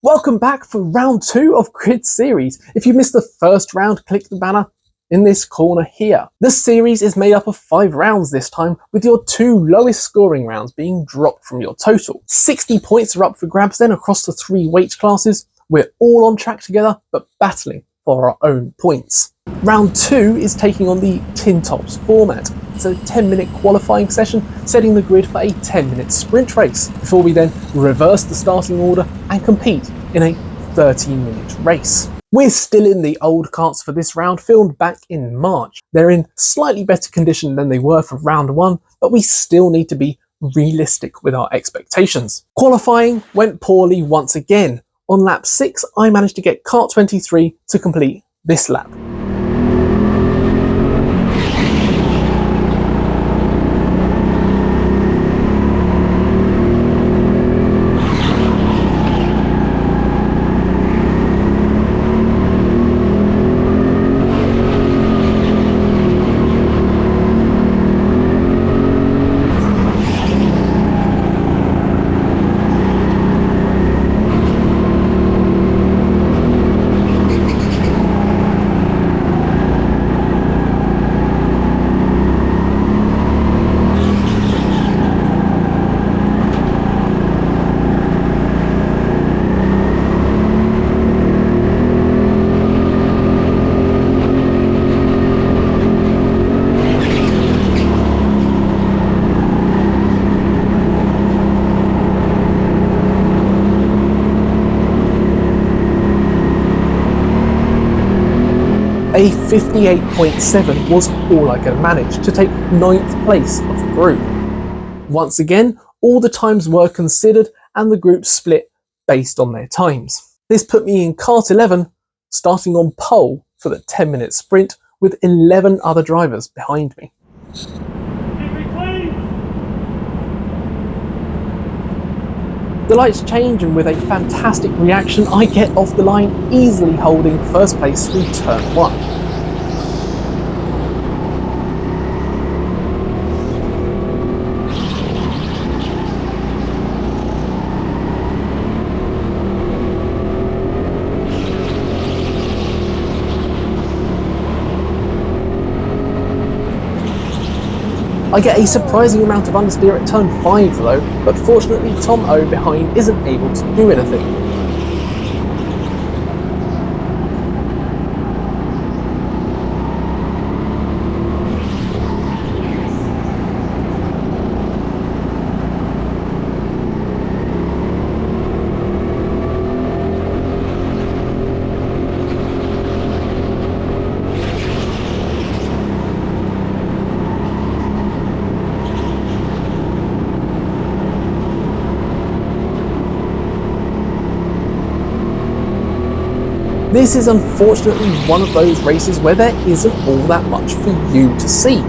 Welcome back for round 2 of Grid Series. If you missed the first round, click the banner in this corner here. The series is made up of 5 rounds this time, with your 2 lowest scoring rounds being dropped from your total. 60 points are up for grabs then across the 3 weight classes. We're all on track together, but battling for our own points. Round 2 is taking on the Tin Tops format. It's a 10-minute qualifying session, setting the grid for a 10-minute sprint race, before we then reverse the starting order and compete in a 13-minute race. We're still in the old karts for this round, filmed back in March. They're in slightly better condition than they were for round 1, but we still need to be realistic with our expectations. Qualifying went poorly once again. On lap 6, I managed to get kart 23 to complete this lap. A 58.7 was all I could manage to take 9th place of the group. Once again, all the times were considered and the group split based on their times. This put me in kart 11, starting on pole for the 10-minute sprint with 11 other drivers behind me. The lights change, and with a fantastic reaction I get off the line, easily holding first place through turn 1. I get a surprising amount of understeer at turn 5 though, but fortunately Tom O behind isn't able to do anything. This is unfortunately one of those races where there isn't all that much for you to see.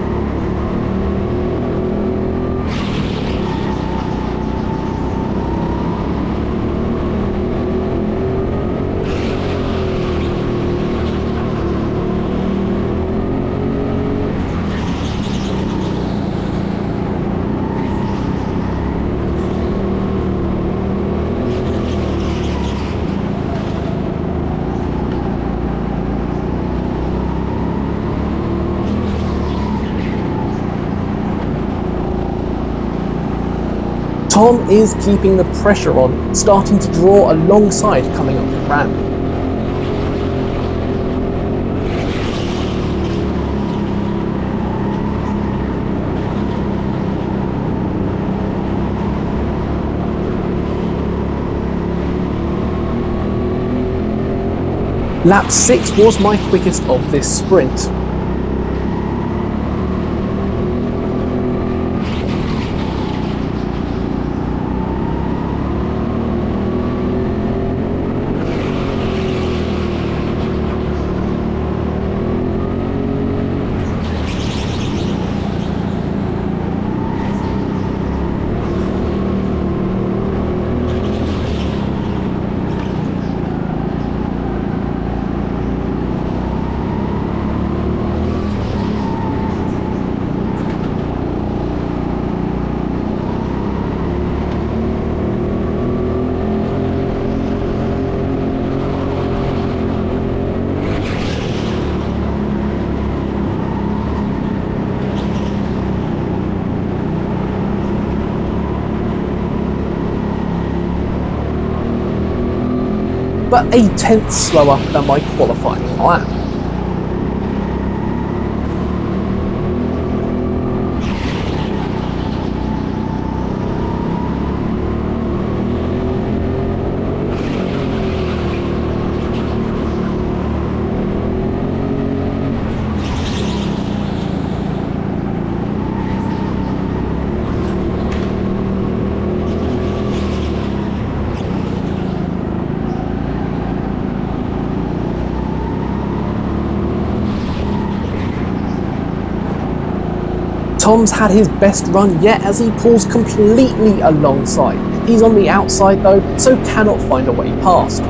Tom is keeping the pressure on, starting to draw alongside coming up the ramp. Lap 6 was my quickest of this sprint. but a tenth slower than my qualifying lap. Tom's had his best run yet as he pulls completely alongside. He's on the outside though, so cannot find a way past.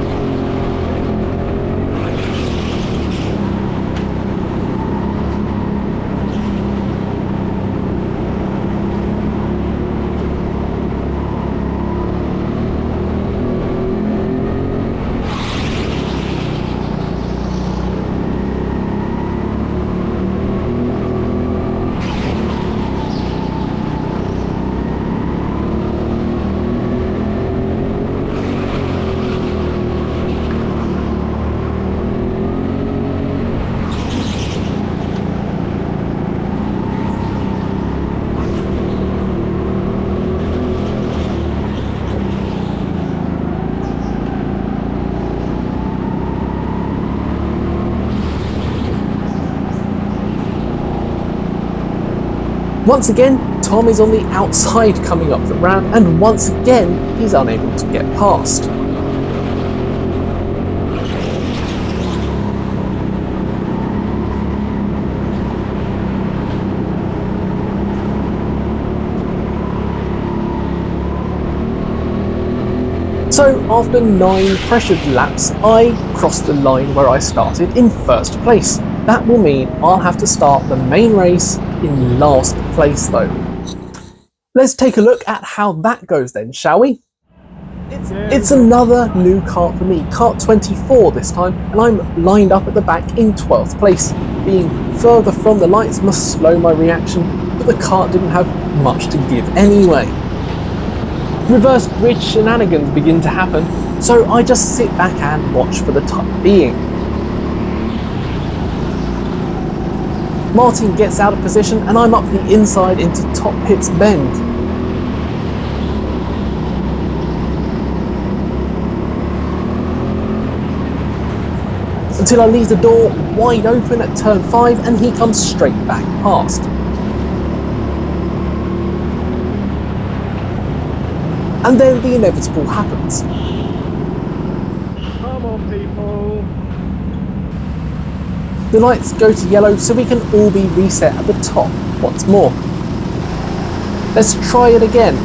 Once again, Tom is on the outside coming up the ramp, and once again, he's unable to get past. So after 9 pressured laps, I crossed the line where I started in first place. That will mean I'll have to start the main race in last place though. Let's take a look at how that goes then, shall we? It's another new kart for me, kart 24 this time, and I'm lined up at the back in 12th place. Being further from the lights must slow my reaction, but the kart didn't have much to give anyway. Reverse grid shenanigans begin to happen, so I just sit back and watch for the time being. Martin gets out of position and I'm up the inside into top pit's bend. Until I leave the door wide open at turn 5 and he comes straight back past. And then the inevitable happens. Come on, people. The lights go to yellow so we can all be reset at the top once more. Let's try it again.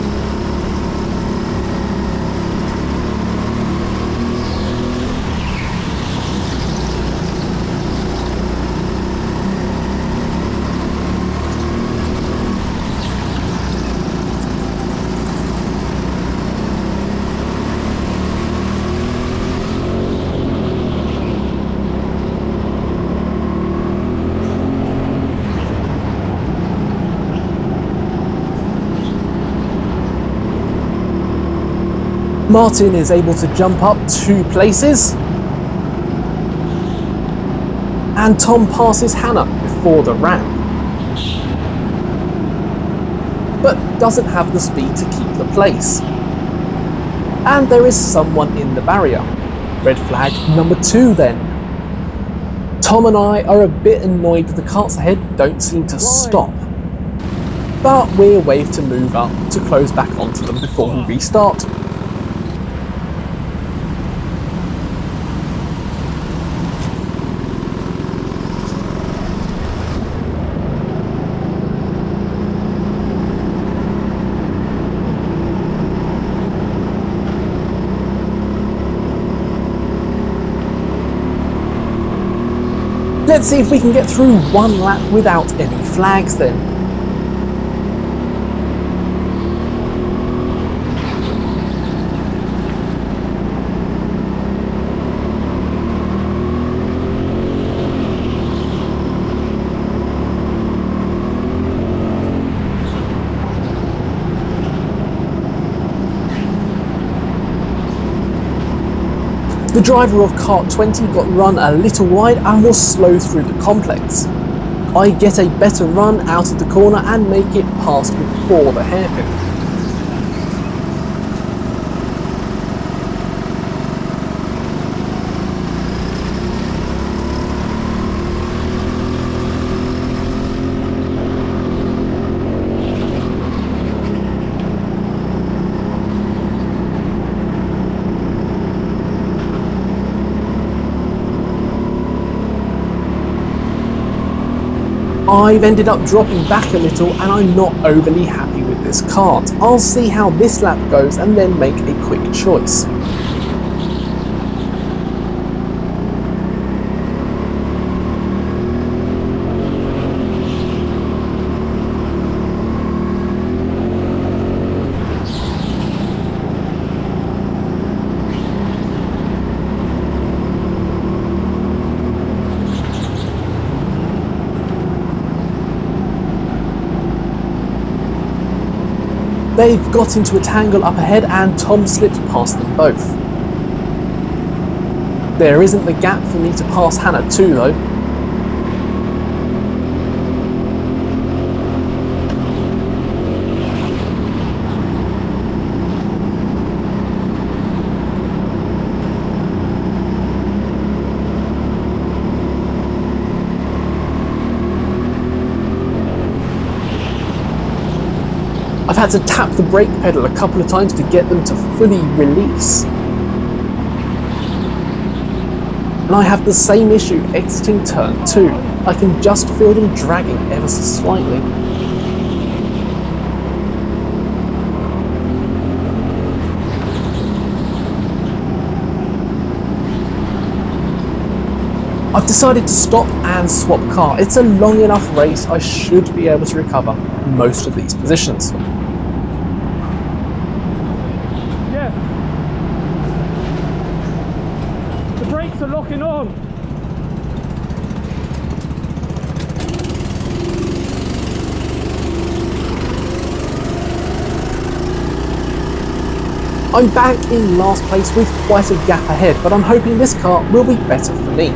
Martin is able to jump up 2 places, and Tom passes Hannah before the ramp, but doesn't have the speed to keep the place. And there is someone in the barrier. Red flag number 2 then. Tom and I are a bit annoyed that the karts ahead don't seem to stop, but we're waved to move up to close back onto them before we restart. Let's see if we can get through 1 lap without any flags then. The driver of kart 20 got run a little wide and was slow through the complex. I get a better run out of the corner and make it past before the hairpin. I've ended up dropping back a little and I'm not overly happy with this kart. I'll see how this lap goes and then make a quick choice. They've got into a tangle up ahead and Tom slipped past them both. There isn't the gap for me to pass Hannah too though. I've had to tap the brake pedal a couple of times to get them to fully release. And I have the same issue exiting turn 2. I can just feel them dragging ever so slightly. I've decided to stop and swap car. It's a long enough race, I should be able to recover most of these positions. Yeah. The brakes are locking on. I'm back in last place with quite a gap ahead, but I'm hoping this car will be better for me.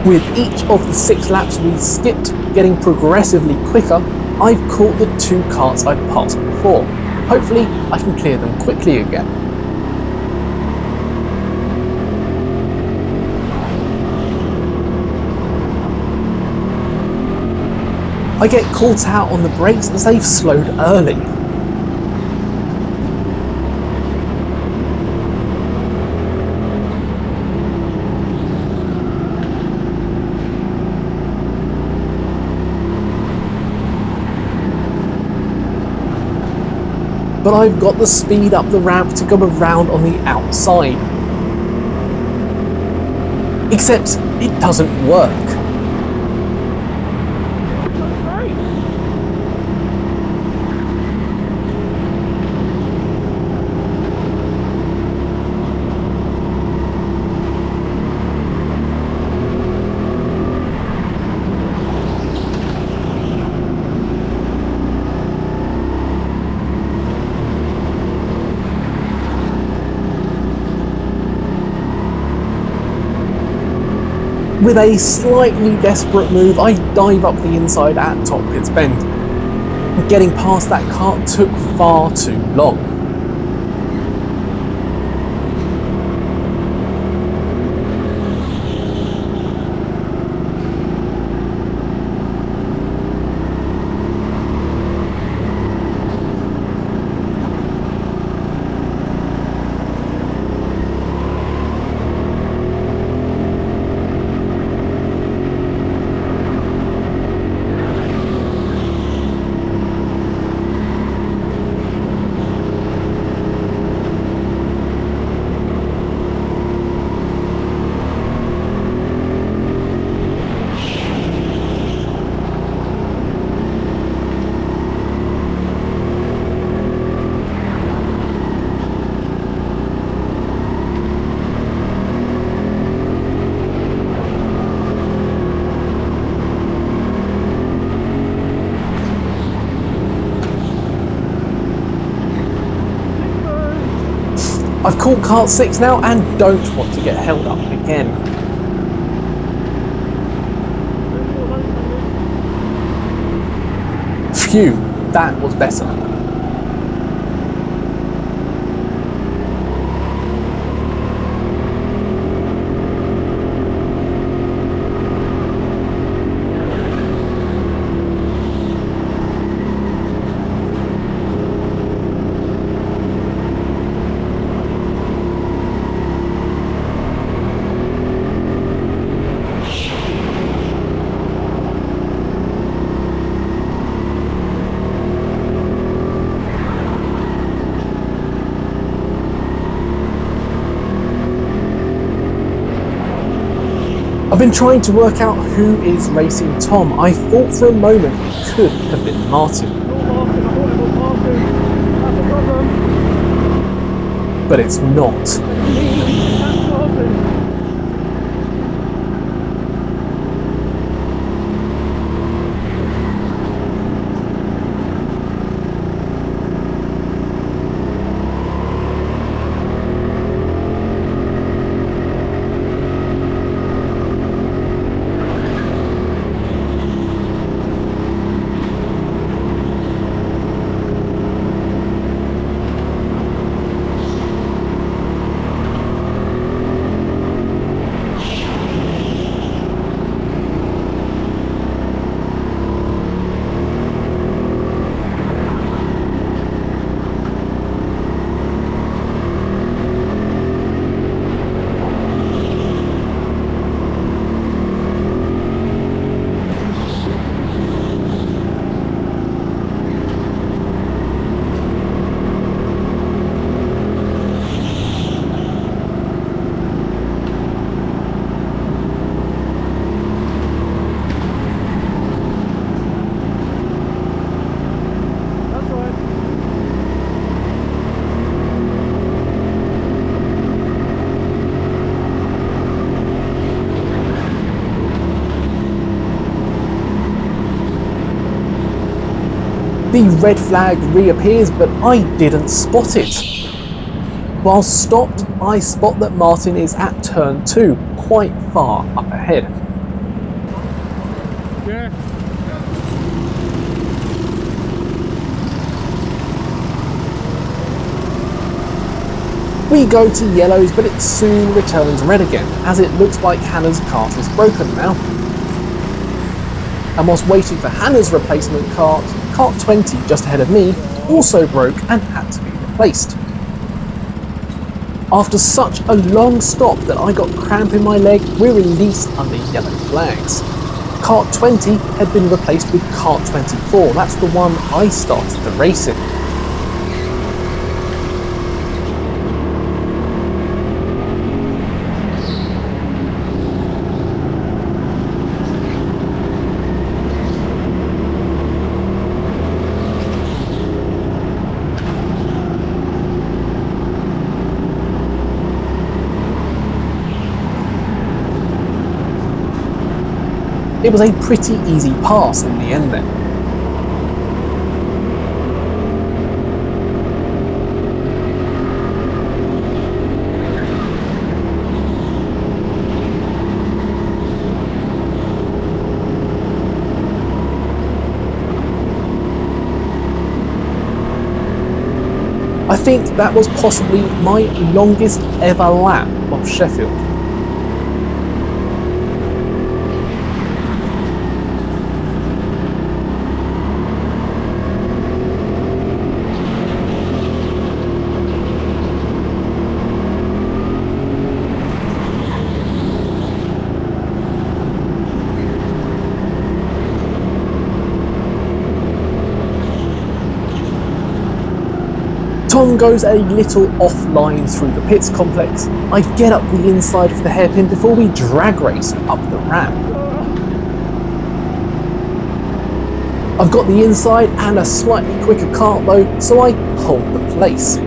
With each of the 6 laps we skipped getting progressively quicker, I've caught the 2 karts I'd passed before. Hopefully I can clear them quickly again. I get caught out on the brakes as they've slowed early. But I've got the speed up the ramp to go around on the outside. Except it doesn't work. With a slightly desperate move, I dive up the inside at Top Pit's Bend. Getting past that kart took far too long. I've caught kart 6 now and don't want to get held up again. Phew, that was better. I've been trying to work out who is racing Tom. I thought for a moment it could have been Martin. Not Martin, I thought it was Martin. That's a problem. But it's not. That's Martin. The red flag reappears, but I didn't spot it. While stopped, I spot that Martin is at turn 2, quite far up ahead. Yeah. We go to yellows, but it soon returns red again, as it looks like Hannah's kart is broken now. And whilst waiting for Hannah's replacement kart, kart 20 just ahead of me also broke and had to be replaced. After such a long stop that I got cramp in my leg, we're released under yellow flags. Kart 20 had been replaced with kart 24, that's the one I started the race in. It was a pretty easy pass in the end then. I think that was possibly my longest ever lap of Sheffield. Tom goes a little offline through the pits complex. I get up the inside of the hairpin before we drag race up the ramp. I've got the inside and a slightly quicker kart though, so I hold the place.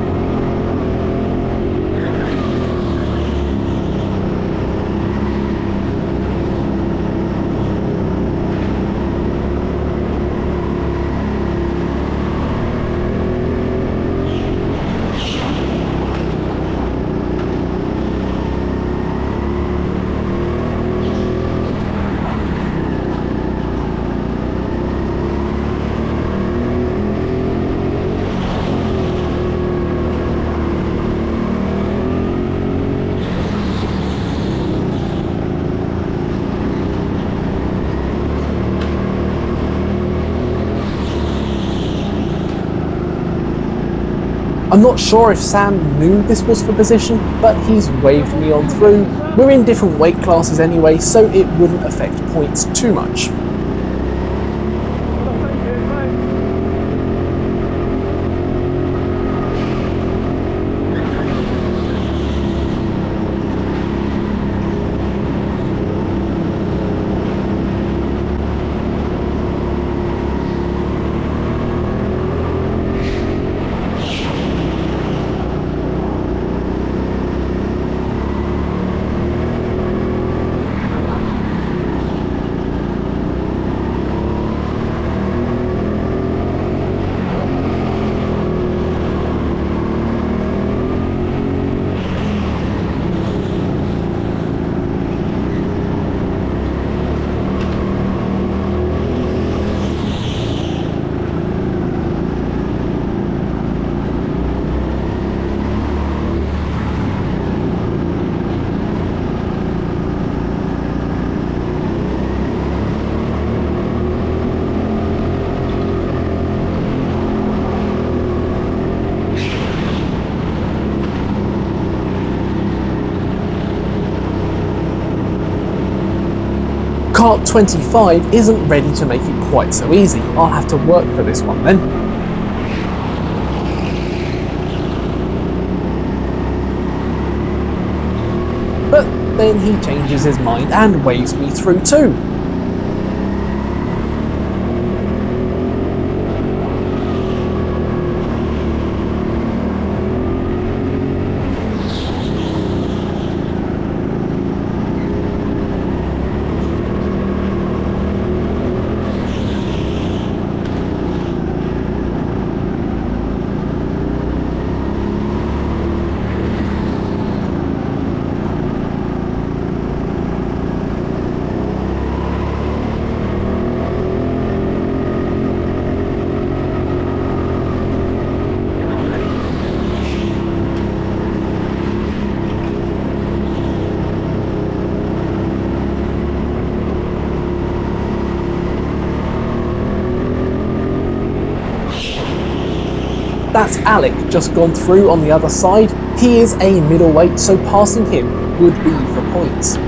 I'm not sure if Sam knew this was for position, but he's waved me on through. We're in different weight classes anyway, so it wouldn't affect points too much. Oh, thank you, thanks. Kart 25 isn't ready to make it quite so easy. I'll have to work for this one then. But then he changes his mind and waves me through too. That's Alec just gone through on the other side. He is a middleweight, so passing him would be for points.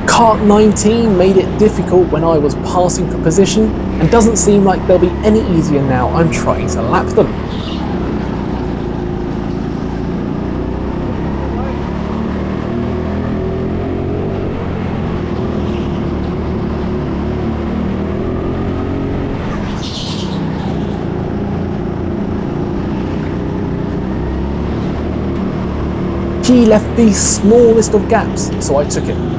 Kart 19 made it difficult when I was passing for position, and doesn't seem like they'll be any easier now I'm trying to lap them. He left the smallest of gaps, so I took him.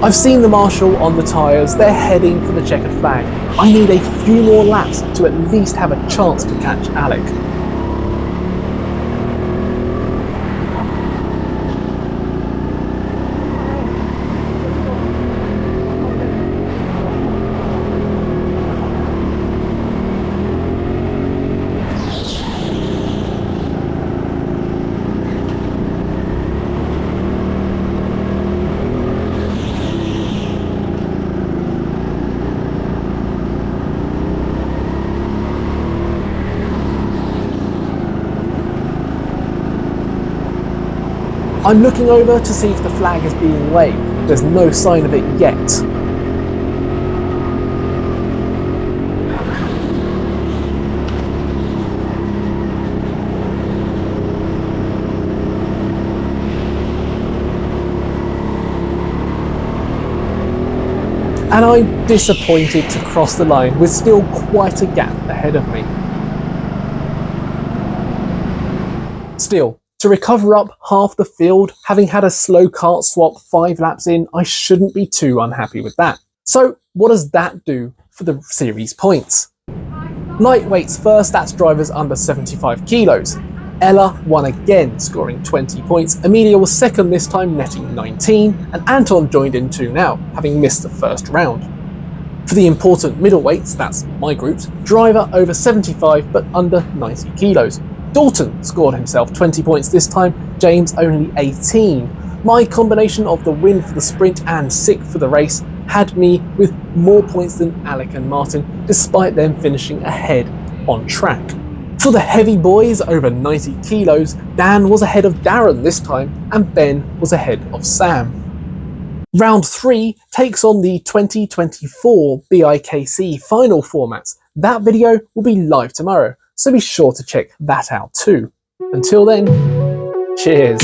I've seen the marshal on the tyres, they're heading for the checkered flag. I need a few more laps to at least have a chance to catch Alec. I'm looking over to see if the flag is being waved. There's no sign of it yet. And I'm disappointed to cross the line with still quite a gap ahead of me. Still, to recover up half the field, having had a slow kart swap 5 laps in, I shouldn't be too unhappy with that. So what does that do for the series points? Lightweights first, that's drivers under 75 kilos. Ella won again, scoring 20 points. Amelia was second this time, netting 19, and Anton joined in too now, having missed the first round. For the important middleweights, that's my groups, driver over 75 but under 90 kilos. Dalton scored himself 20 points this time, James only 18. My combination of the win for the sprint and 6th for the race had me with more points than Alec and Martin, despite them finishing ahead on track. For the heavy boys over 90 kilos, Dan was ahead of Darren this time, and Ben was ahead of Sam. Round 3 takes on the 2024 BIKC final formats. That video will be live tomorrow, so be sure to check that out too. Until then, cheers.